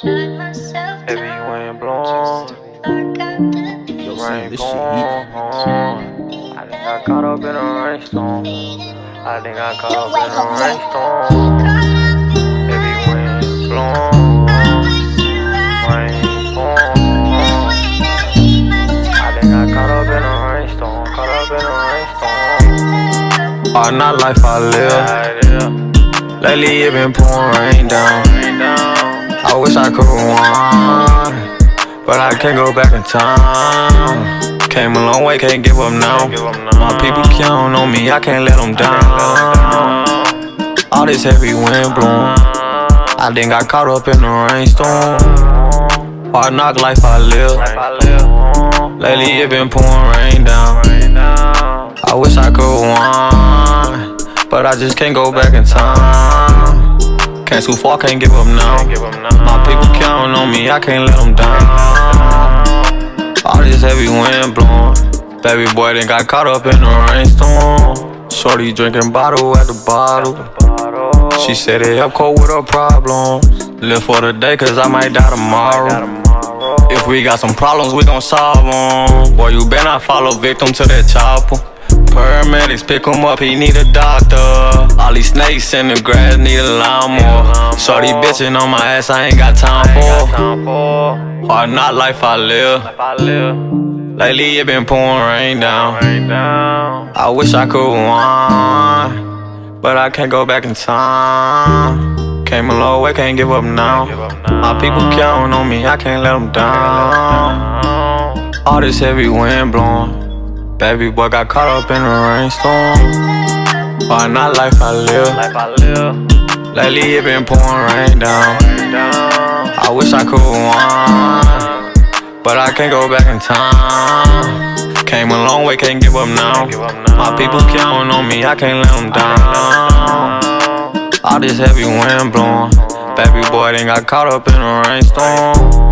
Heavy wind blowing, the rain pouring. I think I caught up in a rainstorm. I think I caught up in a rainstorm. Heavy wind blowing, rain pouring. I think I caught up in a rainstorm. Caught up in a rainstorm. Hard not life I live. Lately it been pouring rain down. I wish I could rewind, but I can't go back in time. Came a long way, can't give up now. My people count on me, I can't let them down. All this heavy wind blowing, I think I caught up in the rainstorm. Hard knock life I live. Lately it been pouring rain down. I wish I could rewind, but I just can't go back in time. Can't too far, can't give up now. My people counting on me, I can't let them down. All this heavy wind blowing, baby boy done got caught up in the rainstorm. Shorty drinking bottle at the bottle. She said it help cope with her problems. Live for the day cause I might die tomorrow. If we got some problems, we gon' solve them. Boy, you better not follow victim to that chopper. Paramedics pick him up, he need a doctor. All these snakes in the grass need a lawnmower. Shorty bitchin' on my ass, I ain't got time for. Hard not life I live. Lately it been pouring rain down. I wish I could rewind, but I can't go back in time. Came a long way, can't give up now. My people counting on me, I can't let them down. All this heavy wind blowing, baby boy got caught up in the rainstorm. Hard not life I live. Lately it been pouring rain down. I wish I could rewind, but I can't go back in time. Came a long way, can't give up now. My people counting on me, I can't let them down. All this heavy wind blowing, baby boy done got caught up in the rainstorm.